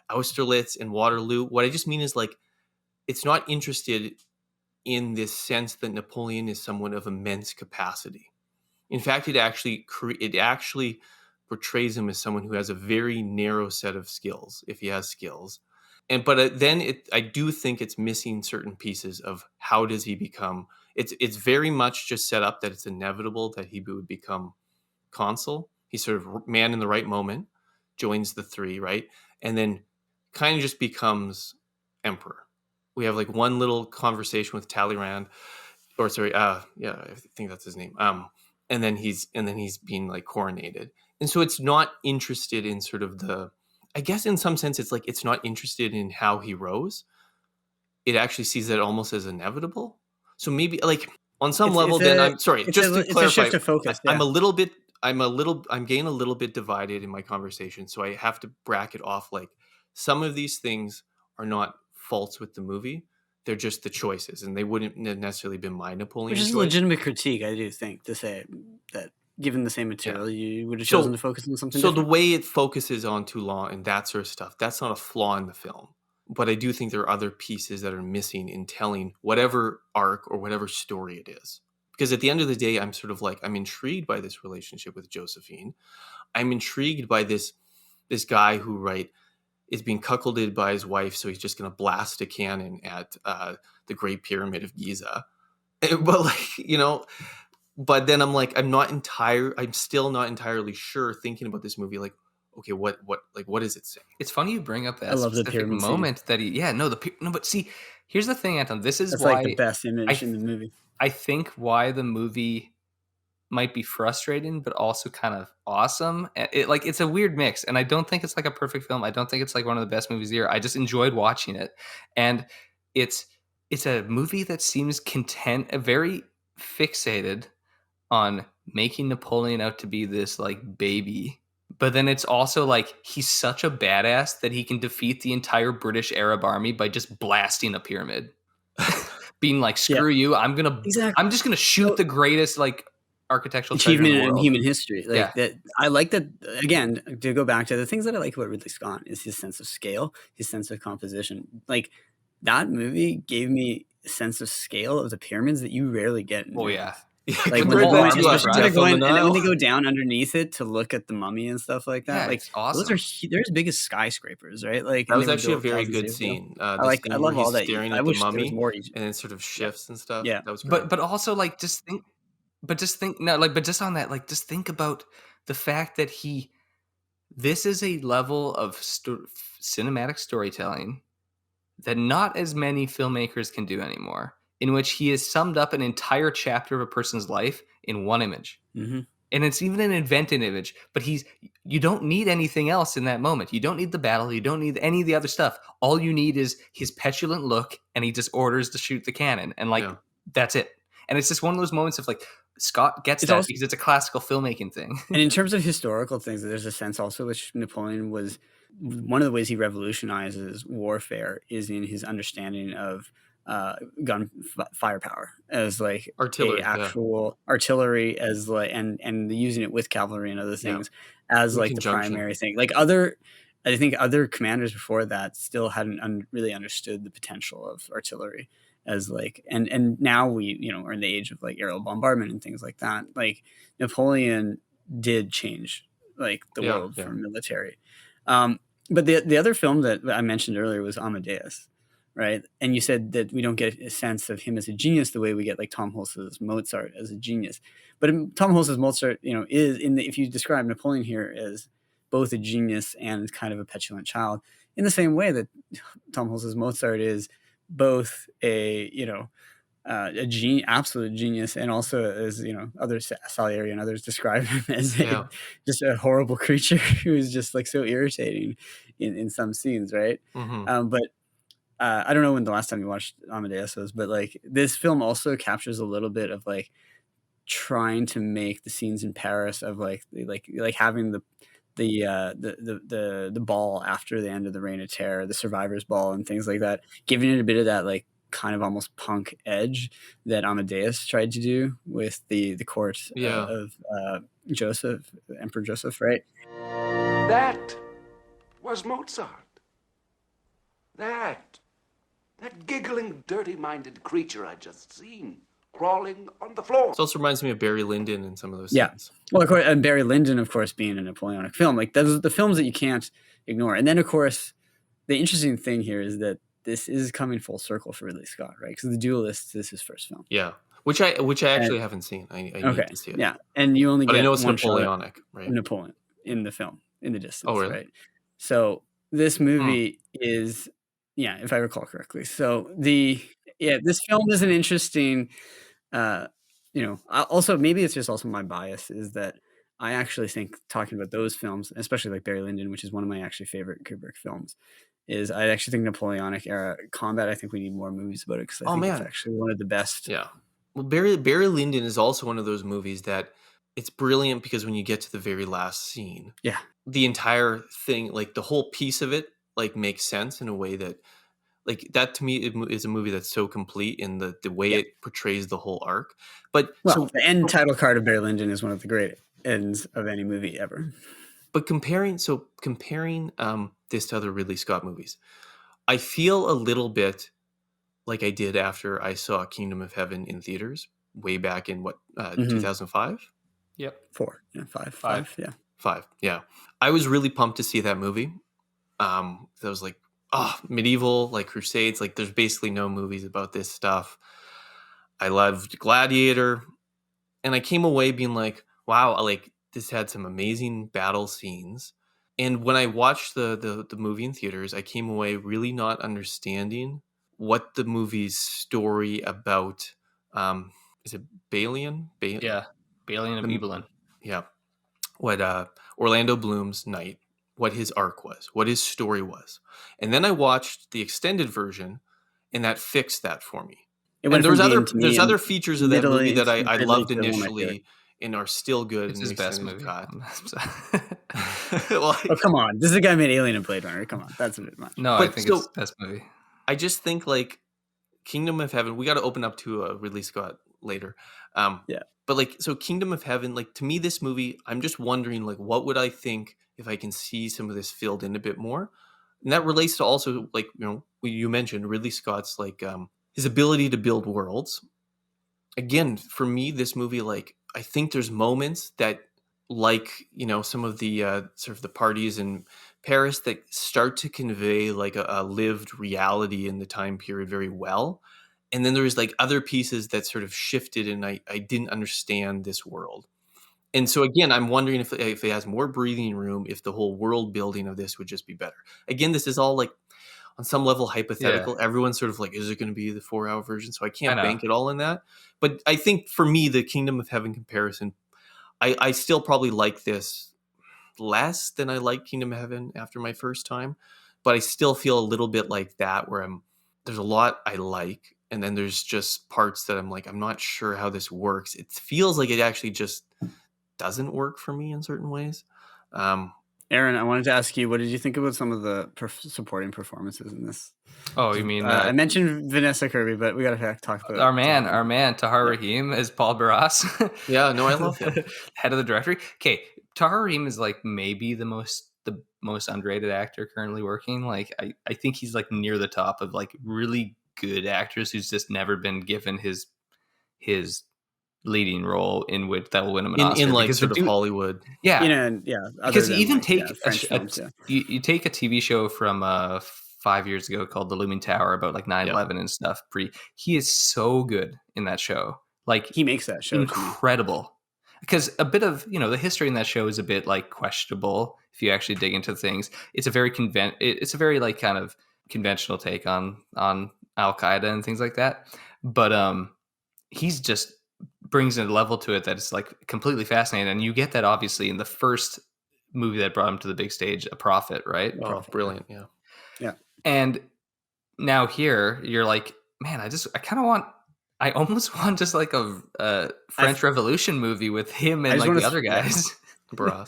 Austerlitz and Waterloo. What I just mean is like, it's not interested in this sense that Napoleon is someone of immense capacity. In fact, it actually portrays him as someone who has a very narrow set of skills, if he has skills. But I do think it's missing certain pieces of how does he become. It's very much just set up that it's inevitable that he would become consul. He's sort of man in the right moment, joins the three, right, and then kind of just becomes emperor. We have like one little conversation with Talleyrand, I think that's his name. And then he's being like coronated, and so it's not interested in sort of I guess in some sense, it's like it's not interested in how he rose. It actually sees that almost as inevitable. So maybe like on some level, I'm sorry, just to clarify, it's a shift of focus. I'm getting a little bit divided in my conversation. So I have to bracket off like some of these things are not faults with the movie. They're just the choices, and they wouldn't necessarily been my Napoleon Which is choice. a legitimate critique, I do think, to say that given the same material, you would have chosen to focus on something different. The way it focuses on Toulon and that sort of stuff, that's not a flaw in the film. But I do think there are other pieces that are missing in telling whatever arc or whatever story it is. Because at the end of the day, I'm sort of like, I'm intrigued by this relationship with Josephine. I'm intrigued by this guy who, right, is being cuckolded by his wife, so he's just going to blast a cannon at the Great Pyramid of Giza. But like, but then I'm like, I'm still not entirely sure thinking about this movie. Like, okay, what is it saying? It's funny you bring up that I love the specific pyramid moment scene. But see, here's the thing, Anton. This is That's why like the best image in the movie. I think why the movie might be frustrating, but also kind of awesome. It's a weird mix, and I don't think it's like a perfect film. I don't think it's like one of the best movies of the year. I just enjoyed watching it, and it's a movie that seems very fixated on making Napoleon out to be this like baby, but then it's also like he's such a badass that he can defeat the entire British Arab army by just blasting a pyramid, being like, "Screw you! I'm just gonna shoot the greatest like architectural achievement treasure in the world." human history. That I like that. Again, to go back to the things that I like about Ridley Scott is his sense of scale, his sense of composition. Like that movie gave me a sense of scale of the pyramids that you rarely get. Oh yeah. Like when they're going, and then when they go down underneath it to look at the mummy and stuff like that, like it's awesome. they're as big as skyscrapers, right? Like that was actually a very good scene. I love all that. Staring I at wish the mummy, there was more, and then sort of shifts and stuff. Yeah, that was great. But also like just on that, like just think about the fact that this is a level of cinematic storytelling that not as many filmmakers can do anymore, in which he has summed up an entire chapter of a person's life in one image. Mm-hmm. And it's even an invented image, but you don't need anything else in that moment. You don't need the battle. You don't need any of the other stuff. All you need is his petulant look, and he just orders to shoot the cannon. And that's it. And it's just one of those moments of like, Scott gets that because it's a classical filmmaking thing. And in terms of historical things, there's a sense also which Napoleon was one of the ways he revolutionizes warfare is in his understanding of gun firepower as like artillery, actual artillery as like and using it with cavalry and other things as like the primary thing. Like I think other commanders before that still hadn't really understood the potential of artillery. as like, and now we, you know, are in the age of like aerial bombardment and things like that. Like Napoleon did change like the world for military. But the other film that I mentioned earlier was Amadeus, right? And you said that we don't get a sense of him as a genius the way we get like Tom Hulce's Mozart as a genius. But Tom Hulce's Mozart, you know, is if you describe Napoleon here as both a genius and kind of a petulant child, in the same way that Tom Hulce's Mozart is both a, you know, absolute genius, and also, as you know, others, Salieri and others describe him as just a horrible creature who is just like so irritating in some scenes, right? But I don't know when the last time you watched Amadeus was, but like this film also captures a little bit of like trying to make the scenes in Paris of like having the ball after the end of the Reign of Terror, the survivors ball and things like that, giving it a bit of that like kind of almost punk edge that Amadeus tried to do with the court of Joseph, Emperor Joseph, right? That was Mozart. That giggling, dirty-minded creature I'd just seen crawling on the floor. It also reminds me of Barry Lyndon in some of those scenes. Well, of course, and Barry Lyndon, of course, being a Napoleonic film, like those are the films that you can't ignore. And then, of course, the interesting thing here is that this is coming full circle for Ridley Scott, right? Because The Duelist is his first film. Yeah, which I actually haven't seen. I need to see it. Yeah, and you only get I know it's one Napoleonic, right? Napoleon in the film, in the distance. Oh, really? Right? So this movie is, if I recall correctly. So this film is an interesting, also maybe it's just also my bias is that I actually think talking about those films, especially like Barry Lyndon, which is one of my actually favorite Kubrick films, is I actually think Napoleonic era combat. I think we need more movies about it because I think it's actually one of the best. Yeah. Well, Barry Lyndon is also one of those movies that it's brilliant because when you get to the very last scene, the entire thing, like the whole piece of it, like makes sense in a way that, like that to me is a movie that's so complete in the way it portrays the whole arc. But the end title card of Barry Lyndon is one of the great ends of any movie ever. But comparing this to other Ridley Scott movies, I feel a little bit like I did after I saw Kingdom of Heaven in theaters way back in 2005? Yep. 4. Yeah, 5. Yeah. 5. Yeah. I was really pumped to see that movie. That was like, medieval, like Crusades. Like there's basically no movies about this stuff. I loved Gladiator. And I came away being like, wow, like this had some amazing battle scenes. And when I watched the movie in theaters, I came away really not understanding what the movie's story about. Is it Balian? Balian of Ibelin. Yeah. What Orlando Bloom's knight, what his arc was, what his story was. And then I watched the extended version, and that fixed that for me. And there's other features of that movie that I loved initially and are still good. It's his best movie. Well, come on. This is the guy who made Alien and Blade Runner. Come on. That's a bit much. No, I think it's his best movie. I just think like Kingdom of Heaven, we got to open up to Ridley Scott later. But like, so Kingdom of Heaven, like to me, this movie, I'm just wondering like, what would I think if I can see some of this filled in a bit more? And that relates to also like, you mentioned Ridley Scott's like his ability to build worlds. Again, for me, this movie, like, I think there's moments that like, some of the sort of the parties in Paris that start to convey like a lived reality in the time period very well. And then there's like other pieces that sort of shifted and I didn't understand this world. And so again, I'm wondering if it has more breathing room, if the whole world building of this would just be better. Again, this is all like on some level hypothetical. Everyone's sort of like, is it going to be the 4-hour version? So I can't bank it all in that. But I think for me, the Kingdom of Heaven comparison, I still probably like this less than I like Kingdom of Heaven after my first time. But I still feel a little bit like that where there's a lot I like. And then there's just parts that I'm like, I'm not sure how this works. It feels like it actually just doesn't work for me in certain ways. Aaron, I wanted to ask you, what did you think about some of the supporting performances in this? Oh, you mean I mentioned Vanessa Kirby, but we got to talk about our man Tahar Rahim as Paul Barras. Yeah, no, I love him. Head of the directory. Okay, Tahar Rahim is like maybe the most underrated actor currently working. Like I think he's like near the top of like really good actors who's just never been given his leading role in which that will win him an Oscar. In like Because sort of Hollywood. Yeah. Other Because than, you even like, take French films, you take a TV show from 5 years ago called The Looming Tower about like 9/11 and stuff. He is so good in that show. Like, he makes that show incredible. Because a bit of, the history in that show is a bit like questionable if you actually dig into things. It's a very like kind of conventional take on Al Qaeda and things like that. But he's just brings a level to it that is like completely fascinating, and you get that obviously in the first movie that brought him to the big stage, A Prophet, right? Oh, Prophet. brilliant! Yeah. And now here you're like, man, I almost want just like a French Revolution movie with him and like the other guys.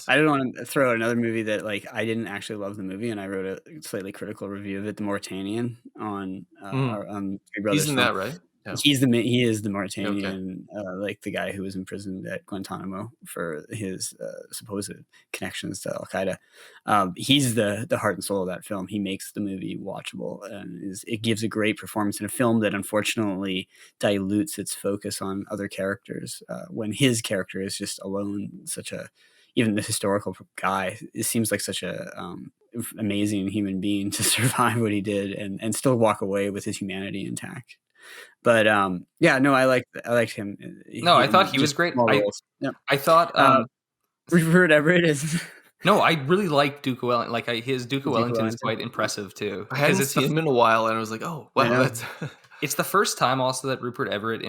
I didn't want to throw another movie that like I didn't actually love the movie, and I wrote a slightly critical review of it, The Mauritanian, on Three Brothers. He's in that, right? Yeah. He is the Mauritanian, like the guy who was imprisoned at Guantanamo for his supposed connections to Al Qaeda. He's the heart and soul of that film. He makes the movie watchable, and it gives a great performance in a film that unfortunately dilutes its focus on other characters when his character is just alone. Even the historical guy, it seems like such a amazing human being to survive what he did and still walk away with his humanity intact. But I liked him. I thought he was great. I thought Rupert Everett is. No, I really like Duke of Wellington. Like his Duke of Wellington is quite impressive too. I hadn't seen him in a while, and I was like, oh wow, that's. It's the first time also that Rupert Everett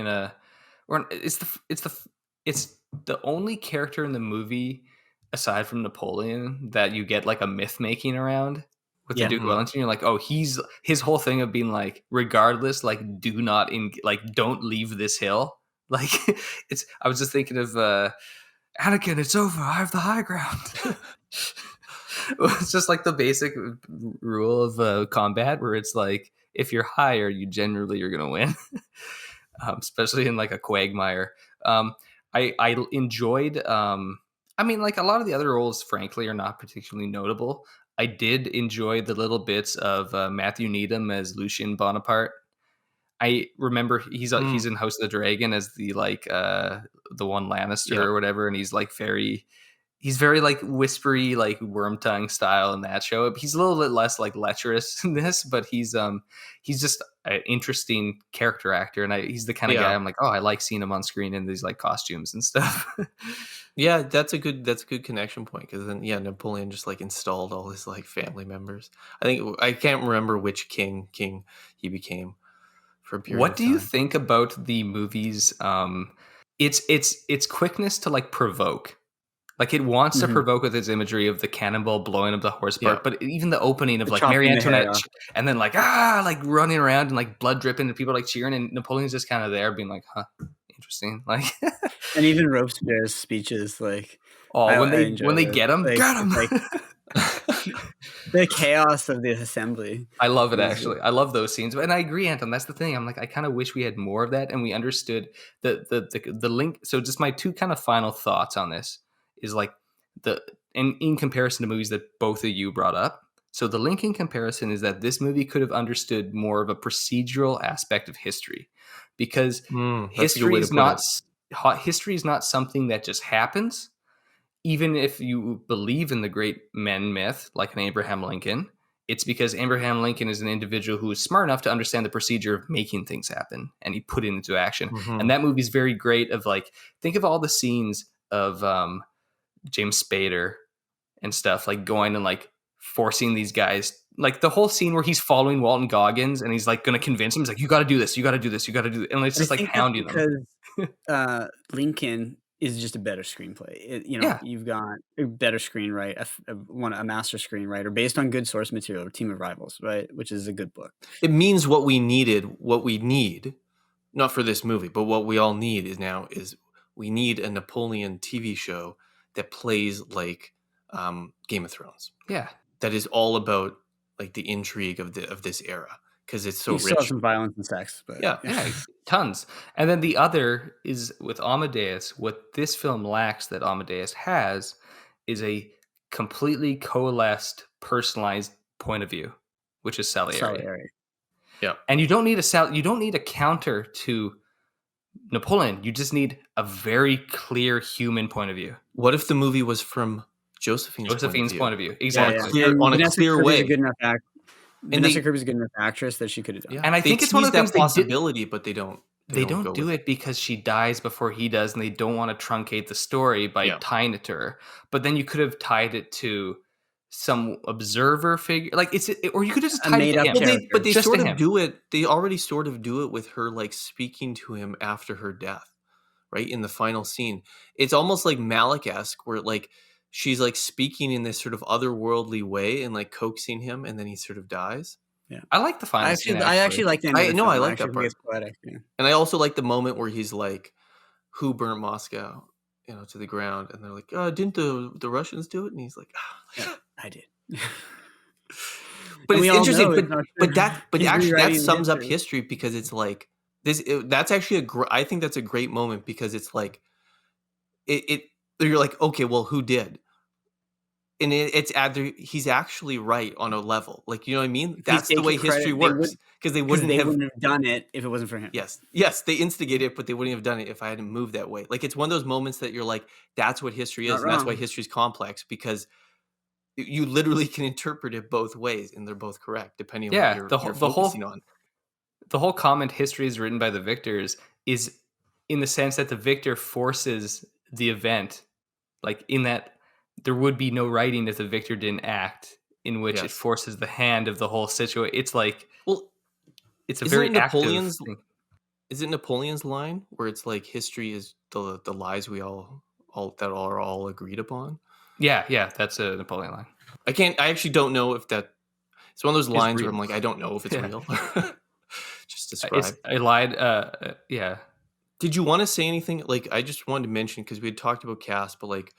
it's the only character in the movie aside from Napoleon that you get like a myth making around. With the Duke of Wellington, you're like, oh, his whole thing of being like, regardless, like, don't leave this hill. Like, I was just thinking of Anakin, it's over. I have the high ground. It's just like the basic rule of combat where it's like, if you're higher, you're going to win. Especially in like a quagmire. I enjoyed, like a lot of the other roles, frankly, are not particularly notable. I did enjoy the little bits of Matthew Needham as Lucien Bonaparte. I remember he's in House of the Dragon as the one Lannister or whatever, and he's very like whispery, like worm tongue style in that show. He's a little bit less like lecherous in this, but he's just an interesting character actor, and he's the kind of guy I'm like, oh, I like seeing him on screen in these like costumes and stuff. Yeah, that's a good connection point, because then Napoleon just like installed all his like family members. I can't remember which king he became for a period. What do you think about the movies? Its quickness to like provoke. Like it wants to provoke with its imagery of the cannonball blowing up the horse part, but even the opening of like Marie Antoinette and then like like running around and like blood dripping and people like cheering, and Napoleon's just kind of there being like, huh, interesting. Like, and even Robespierre's speeches, like, when they get him, like, got him. Like, the chaos of the assembly. I love it, actually. I love those scenes, and I agree, Anton. That's the thing. I'm like, I kind of wish we had more of that, and we understood the link. So, just my two kind of final thoughts on this is like in comparison to movies that both of you brought up. So, the link in comparison is that this movie could have understood more of a procedural aspect of history, because history is not something that just happens. Even if you believe in the great men myth, like an Abraham Lincoln, it's because Abraham Lincoln is an individual who is smart enough to understand the procedure of making things happen, and he put it into action. And that movie is very great. Of like, think of all the scenes of James Spader and stuff, like going and like forcing these guys, like the whole scene where he's following Walton Goggins and he's like going to convince him. He's like, you got to do this, you got to do this, you got to do it. And it's just like hounding them. Because Lincoln is just a better screenplay. You've got a better screenwriter, a master screenwriter based on good source material, A Team of Rivals, right? Which is a good book. It means what we need, not for this movie, but what we all need is we need a Napoleon TV show that plays like Game of Thrones. Yeah. That is all about like the intrigue of this era, because it's so you rich. Still have some violence and sex, but yeah, tons. And then the other is with Amadeus. What this film lacks that Amadeus has is a completely coalesced, personalized point of view, which is Salieri. Yeah. And you don't need a counter to Napoleon. You just need a very clear human point of view. What if the movie was from Josephine's point of view? On Exactly. a clear way. Vanessa Kirby's a good enough actress that she could have done. Yeah. And I think it's one of the things that possibility, but they don't. They don't do it because she dies before he does, and they don't want to truncate the story by tying it to her. But then you could have tied it to some observer figure, like or you could have just tied it to him. But they sort of do it. They already sort of do it with her, like speaking to him after her death, right in the final scene. It's almost like Malick-esque, where like she's like speaking in this sort of otherworldly way and like coaxing him, and then he sort of dies. Yeah, I like the final scene. I actually like the end. I like that part. It's poetic, yeah. And I also like the moment where he's like, "Who burnt Moscow?" To the ground, and they're like, "Didn't the Russians do it?" And he's like, "Yeah, I did." But it's interesting. But actually that sums up history, because it's like this. That's actually I think that's a great moment, because it's like you're like, okay, well, who did? And he's actually right on a level, like, you know what I mean? That's the way history works, because they wouldn't have done it if it wasn't for him. Yes, they instigated it, but they wouldn't have done it if I hadn't moved that way. Like, it's one of those moments that you're like, that's what history is, and that's why history's complex, because you literally can interpret it both ways, and they're both correct depending on what you're focusing on. The whole comment, history is written by the victors, is in the sense that the victor forces the event, like in that. There would be no writing if the victor didn't act, in which it forces the hand of the whole situation. It's like, it's a very active thing. Is it Napoleon's line where it's like, history is the lies we all that are all agreed upon? Yeah, that's a Napoleon line. I actually don't know if that. It's one of those lines where I'm like, I don't know if it's real. Just describe. I lied. Yeah. Did you want to say anything? Like, I just wanted to mention, because we had talked about cast, but like,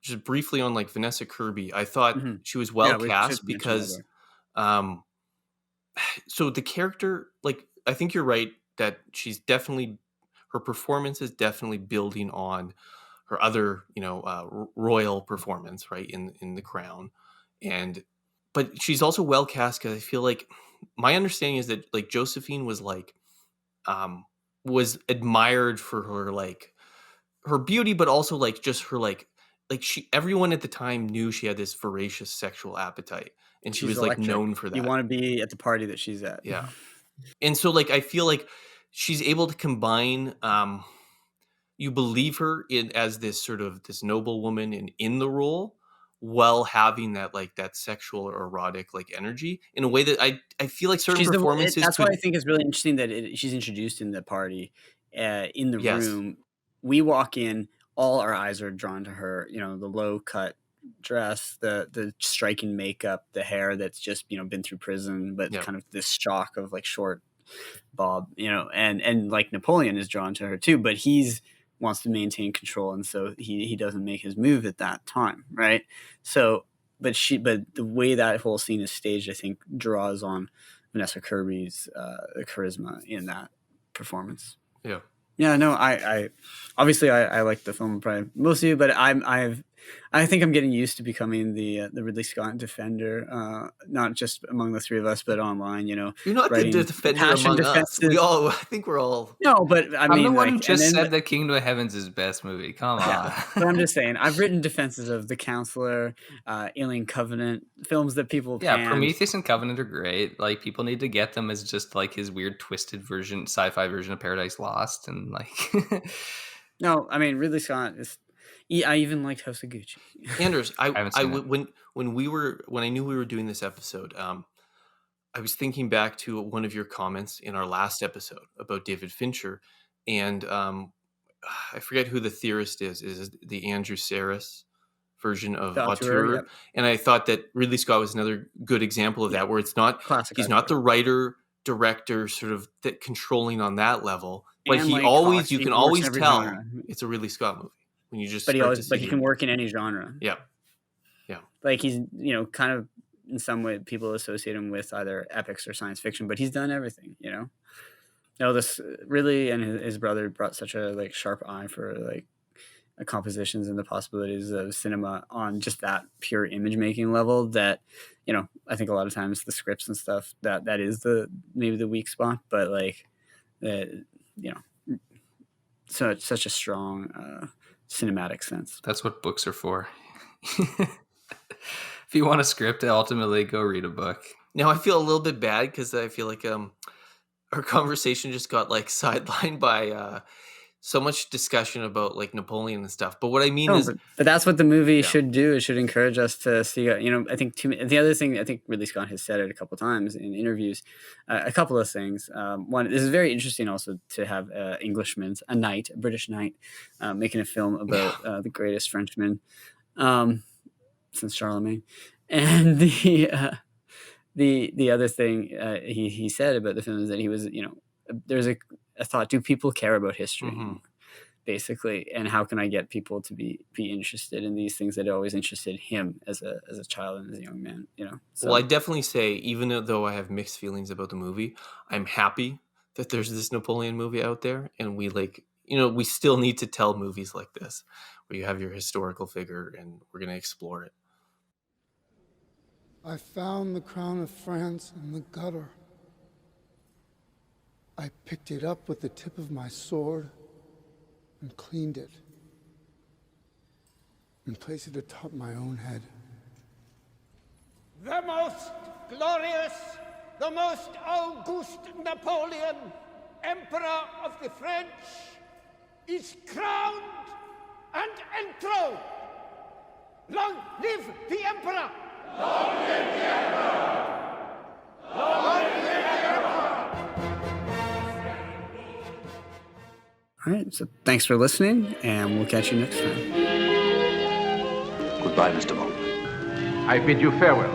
just briefly on like Vanessa Kirby, I thought she was well cast, because so the character, like, I think you're right that she's definitely, her performance is definitely building on her other, royal performance, right, in The Crown, but she's also well cast, because I feel like my understanding is that like Josephine was like was admired for her, like her beauty, but also like just her like everyone at the time knew she had this voracious sexual appetite, and she was like known for that. You want to be at the party that she's at. Yeah. And so like I feel like she's able to combine you believe her as this sort of this noble woman in the role, while having that like that sexual or erotic like energy in a way that I feel like certain performances. That's why I think it's really interesting that she's introduced in the party in the room. We walk in. All our eyes are drawn to her, the low cut dress, the striking makeup, the hair that's just, been through prison, but kind of this shock of like short bob, and like Napoleon is drawn to her too, but wants to maintain control. And so he doesn't make his move at that time. Right. So, but the way that whole scene is staged, I think draws on Vanessa Kirby's charisma in that performance. Yeah. Yeah, no, I obviously I like the film probably most of you, but I think I'm getting used to becoming the Ridley Scott defender, not just among the three of us, but online. You're not the defender among us. I think we're all. No, but I'm the one who just said that Kingdom of Heaven's his best movie. Come on. But I'm just saying, I've written defenses of The Counselor, Alien Covenant, films that people. Yeah, Prometheus and Covenant are great. Like, people need to get them as just like his weird twisted version, sci-fi version of Paradise Lost, and like. No, I mean Ridley Scott is. I even liked House of Gucci. Anders, when I knew we were doing this episode, I was thinking back to one of your comments in our last episode about David Fincher, and I forget who the theorist is. Is it the Andrew Sarris version of Auteur? Yep. And I thought that Ridley Scott was another good example of that, where it's not classic. He's not the writer director sort of controlling on that level, but you can always tell genre. It's a Ridley Scott movie. When you just but he can work in any genre. Yeah. Like he's kind of in some way people associate him with either epics or science fiction, but he's done everything. This really, and his brother brought such a like sharp eye for like compositions and the possibilities of cinema on just that pure image making level that, I think a lot of times the scripts and stuff that is maybe the weak spot, but like, so it's such a strong cinematic sense. That's what books are for. If you want a script, ultimately go read a book. Now I feel a little bit bad because I feel like our conversation just got like sidelined by so much discussion about like Napoleon and stuff. But what I mean is, but that's what the movie should do. It should encourage us to see. I think the other thing, I think Ridley Scott has said it a couple of times in interviews. A couple of things. One, this is very interesting also to have Englishman, a British knight, making a film about the greatest Frenchman since Charlemagne. And the other thing he said about the film is that he was, there's a thought: do people care about history, basically, and how can I get people to be interested in these things that always interested him as a child and as a young man? So. Well, I definitely say, even though I have mixed feelings about the movie, I'm happy that there's this Napoleon movie out there, and we we still need to tell movies like this where you have your historical figure, and we're going to explore it. I found the crown of France in the gutter. I picked it up with the tip of my sword and cleaned it and placed it atop my own head. The most glorious, the most august Napoleon, Emperor of the French, is crowned and enthroned. Long live the Emperor! Long live the Emperor! Long live the Emperor! All right, so thanks for listening, and we'll catch you next time. Goodbye, Mr. Bond. I bid you farewell.